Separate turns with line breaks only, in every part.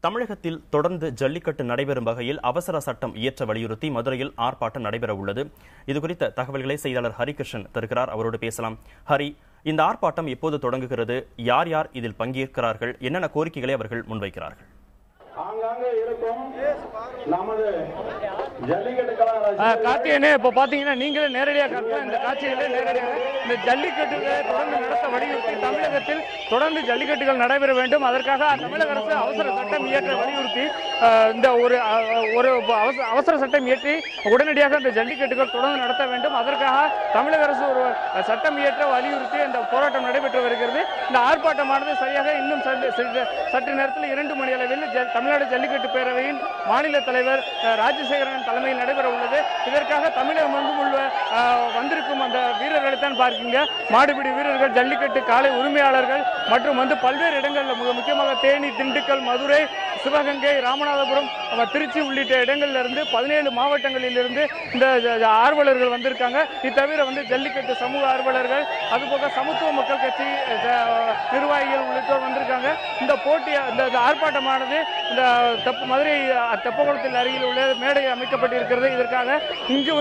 தமிழகத்தில் தொடர்ந்து ஜல்லிக்கட்டு நடைபெறும் வகையில் அவசர சட்டம் இயற்ற வலியுறுத்தி மதுரையில் ஆர்ப்பாட்டம் நடைபெற உள்ளது. இதுகுறித்த தகவல்களை செய்தியாளர் ஹரிகிருஷ்ணன் தருகிறார். அவரோடு பேசலாம். ஹரி, இந்த ஆர்ப்பாட்டம் எப்போது தொடங்குகிறது? யார் யார் இதில் பங்கேற்கிறார்கள்? என்னென்ன கோரிக்கைகளை அவர்கள் முன்வைக்கிறார்கள்?
கார்த்திகேயனே, இப்ப பாத்தீங்கன்னா நீங்களே நேரடியாக காட்டலாம். இந்த காட்சிகளை நேரடியாக இந்த ஜல்லிக்கட்டுகளை தொடர்ந்து நடத்த வலியுறுத்தி தமிழகத்தில் தொடர்ந்து ஜல்லிக்கட்டுகள் நடைபெற வேண்டும். அதற்காக தமிழக அரசு அவசர சட்டம் இயற்ற வலியுறுத்தி இந்த ஒரு அவசர சட்டம் இயற்றி உடனடியாக இந்த ஜல்லிக்கட்டுகள் தொடர்ந்து நடத்த வேண்டும். அதற்காக தமிழக அரசு ஒரு சட்டம் இயற்ற வலியுறுத்தி இந்த போராட்டம் நடைபெற்று வருகிறது. இந்த ஆர்ப்பாட்டமானது சரியாக இன்னும் சற்று நேரத்தில் 2 மணி அளவில் தமிழ்நாடு ஜல்லிக்கட்டு பேரவையின் மாநில தலைவர் ராஜசேகரன் தலைமையில் நடைபெற உள்ளது. இதற்காக தமிழகம் வந்திருக்கும் அந்த வீரர்களை தான் பார்க்கீங்க. மாடுபிடி வீரர்கள், ஜல்லிக்கட்டு காளை உரிமையாளர்கள் மற்றும் பல்வேறு இடங்களில் முக்கியமாக தேனி, திண்டுக்கல், மதுரை, சிவகங்கை, ராமநாதபுரம், திருச்சி உள்ளிட்ட இடங்கள்ல இருந்து 17 மாவட்டங்களில் இருந்து இந்த ஆர்வலர்கள் வந்திருக்காங்க. இது தவிர ஜல்லிக்கட்டு சமூக ஆர்வலர்கள், அதுபோக சமத்துவ மக்கள் கட்சி நிர்வாகிகள் உள்ளிட்டோர் வந்திருக்காங்க. இந்த இந்த ஆர்ப்பாட்டமானது இந்த மதுரை தெப்பகுளத்தில் அருகில் உள்ள மேடை அமைக்கப்பட்டிருக்கிறது. இதற்காக இங்கு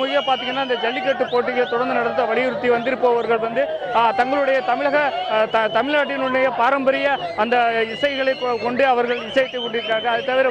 மிக பார்த்தீங்கன்னா இந்த ஜல்லிக்கட்டு போட்டிகளை தொடர்ந்து நடத்த வலியுறுத்தி வந்திருப்பவர்கள் தங்களுடைய தமிழ்நாட்டினுடைய பாரம்பரிய அந்த இசைகளை கொண்டு அவர்கள் இசைத்து கொண்டிருக்கிறார்கள். அது தவிர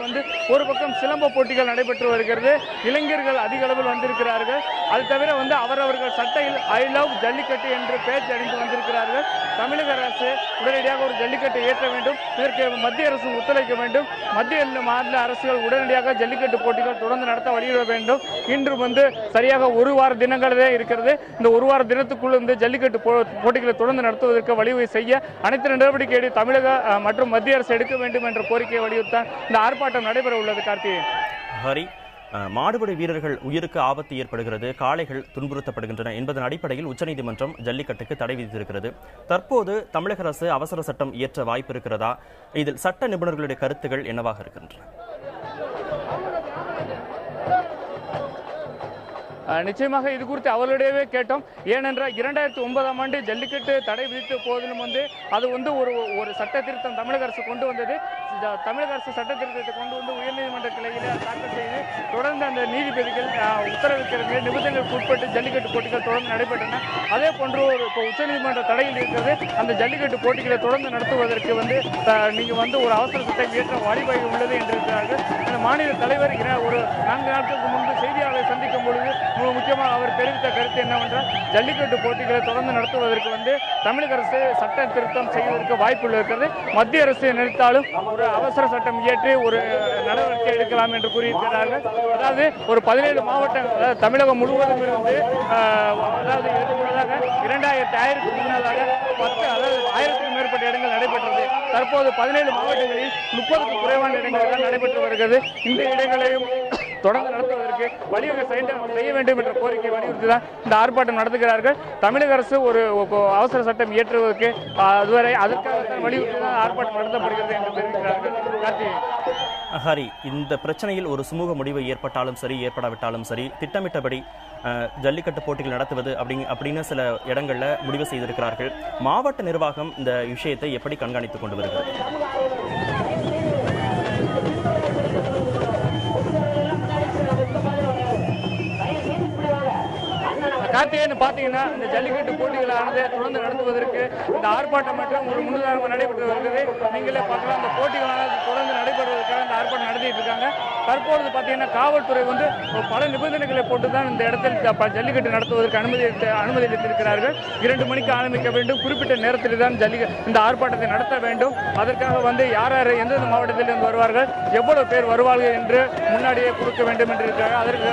ஒரு பக்கம் சிலம்ப போட்டிகள் நடைபெற்று வருகிறது. இளைஞர்கள் அதிக அளவில் வந்திருக்கிறார்கள். அது தவிர அவரவர்கள் சட்டையில் ஐ லவ் ஜல்லிக்கட்டு என்று பேச்சு அணிந்து வந்திருக்கிறார்கள். தமிழக அரசு உடனடியாக ஒரு ஜல்லிக்கட்டை ஏற்ற வேண்டும். இதற்கு மத்திய அரசு ஒத்துழைக்க வேண்டும். மத்திய மாநில அரசுகள் உடனடியாக ஜல்லிக்கட்டு போட்டிகள் தொடர்ந்து நடத்த வலியுறுத்த வேண்டும். இன்று சரியாக 1 வார தினங்களே இருக்கிறது. இந்த 1 வார தினத்துக்குள் ஜல்லிக்கட்டு போட்டிகளை தொடர்ந்து நடத்துவதற்கு வழிவகை செய்ய அனைத்து நடவடிக்கை தமிழக மற்றும் மத்திய அரசு எடுக்க வேண்டும் என்ற கோரிக்கையை வலியுறுத்த இந்த ஆர்ப்பாட்டம் நடைபெற உள்ளது. கார்த்திகேயன்,
ஹரி, மாடுபிடி வீரர்கள் உயிருக்கு ஆபத்து ஏற்படுகிறது, காளைகள் துன்புறுத்தப்படுகின்றன என்பதன் அடிப்படையில் உச்சநீதிமன்றம் ஜல்லிக்கட்டுக்கு தடை விதித்திருக்கிறது. தற்போது தமிழக அரசு அவசர சட்டம் இயற்ற வாய்ப்பு இருக்கிறதா? இதில் சட்ட நிபுணர்களுடைய கருத்துக்கள் என்னவாக இருக்கின்றன?
நிச்சயமாக இது குறித்து அவர்களிடையே கேட்டோம். ஏனென்றால் 2009ஆம் ஆண்டு ஜல்லிக்கட்டு தடை விதித்த போதிலும் அது ஒரு சட்ட திருத்தம் தமிழக அரசு கொண்டு வந்தது. தமிழக அரசு சட்ட திருத்தத்தை கொண்டு உயர்நீதிமன்ற கிளையிலே தாக்கல் செய்து தொடர்ந்து அந்த நீதிபதிகள் உத்தரவிட்டிருந்த நிபந்தனைகளுக்கு உட்பட்டு ஜல்லிக்கட்டு போட்டிகள் தொடர்ந்து நடைபெற்றன. அதே போன்று இப்போ உச்சநீதிமன்ற தடையில் இருக்கிறது. அந்த ஜல்லிக்கட்டு போட்டிகளை தொடர்ந்து நடத்துவதற்கு நீங்க ஒரு அவசர சட்டம் இயற்ற வழிவகை உள்ளது என்றிருக்கிறார்கள். அந்த மாநில தலைவர் ஒரு 4 நாட்களுக்கு முன்பு செய்தியாளர்களை சந்திக்கும் பொழுது முக்கியமாக அவர் தெரிவித்த கருத்து என்னவென்றால் ஜல்லிக்கட்டு போட்டிகளை தொடர்ந்து நடத்துவதற்கு தமிழக அரசு சட்ட திருத்தம் செய்வதற்கு வாய்ப்புள்ள இருக்கிறது. மத்திய அரசு நினைத்தாலும் ஒரு அவசர சட்டம் இயற்றி ஒரு நடவடிக்கை எடுக்கலாம் என்று கூறியிருக்கிறார்கள். அதாவது ஒரு 17 மாவட்டங்கள் தமிழகம் முழுவதும் இருந்து இதற்கு முன்னதாக 2000க்கு முன்னதாக 1000க்கும் மேற்பட்ட இடங்கள் நடைபெற்றது. தற்போது 17 மாவட்டங்களில் 30க்கும் குறைவான இடங்கள் நடைபெற்று வருகிறது. இந்த இடங்களையும் தொடர்ந்து நடத்துவதற்கு வழிவகை செய்ய வேண்டும் என்ற கோரிக்கை வலியுறுத்தி தான் இந்த ஆர்ப்பாட்டம் நடத்துகிறார்கள். தமிழக அரசு ஒரு அவசர சட்டம் இயற்றுவதற்கு அதுவரை அதற்காக வலியுறுத்தி தான் ஆர்ப்பாட்டம் நடத்தப்படுகிறது என்று தெரிவிக்கிறார்கள்.
ஹரி, இந்த பிரச்சனையில் ஒரு சுமூக முடிவு ஏற்பட்டாலும் சரி, ஏற்படாவிட்டாலும் சரி, திட்டமிட்டபடி ஜல்லிக்கட்டு போட்டிகள் நடத்துவது அப்படின்னு சில இடங்கள்ல முடிவு செய்திருக்கிறார்கள். மாவட்ட நிர்வாகம் இந்த விஷயத்தை எப்படி கண்காணித்துக் கொண்டு வருகிறது?
கார்த்திகேயன், பார்த்தீங்கன்னா இந்த ஜல்லிக்கட்டு போட்டிகளானது தொடர்ந்து நடத்துவதற்கு இந்த ஆர்ப்பாட்டம் மற்றும் ஒரு முன்னுதாரணமாக நடைபெற்று வருகிறது. நீங்களே பார்க்கலாம், இந்த போட்டிகளானது தொடர்ந்து நடைபெறுவதற்காக இந்த ஆர்ப்பாட்டம் நடத்திட்டு இருக்காங்க. தற்பொழுது பார்த்தீங்கன்னா காவல்துறை பல நிபந்தனைகளை போட்டுதான் இந்த இடத்தில் ஜல்லிக்கட்டு நடத்துவதற்கு அனுமதி அளித்திருக்கிறார்கள். 2 மணிக்கு ஆரம்பிக்க வேண்டும், குறிப்பிட்ட நேரத்தில் தான் இந்த ஆர்ப்பாட்டத்தை நடத்த வேண்டும். அதற்காக யார் யார் எந்தெந்த மாவட்டத்திலிருந்து வருவார்கள், எவ்வளவு பேர் வருவார்கள் என்று முன்னாடியே கொடுக்க வேண்டும் என்று இருக்கிறார்கள். அதற்கு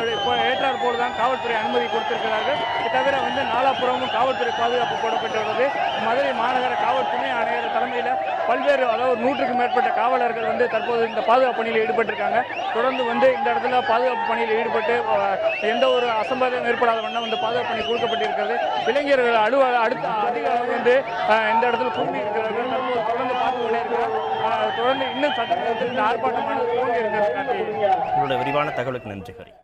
ஏற்றாற் போலதான் காவல்துறை அனுமதி கொடுத்திருக்கிறார்கள். இது தவிர நாலாபுரமும் காவல்துறை பாதுகாப்பு போடப்பட்டுள்ளது. மதுரை மாநகர காவல் துணை ஆணையர் தலைமையில் பல்வேறு 100க்கும் மேற்பட்ட காவலர்கள் தற்போது இந்த பாதுகாப்பு பணியில் ஈடுபட்டிருக்காங்க. தொடர்ந்து இந்த இடத்துல பாதுகாப்பு பணியில் ஈடுபட்டு எந்த ஒரு அசம்பாவிதம் ஏற்படாத வண்ணம் இந்த பாதுகாப்பு பணி கொடுக்கப்பட்டிருக்கிறது. இளைஞர்கள் அதிக இந்த இடத்துல குழுமி இருக்கிறார்கள். தற்போது தொடர்ந்து பார்த்து கொண்டே இருக்கிறார். தொடர்ந்து இன்னும் சட்டத்தில் இந்த ஆர்ப்பாட்டமானது துவங்கி இருக்கிறது.
உங்களுடைய விரிவான தகவலுக்கு நன்றி ஹரி.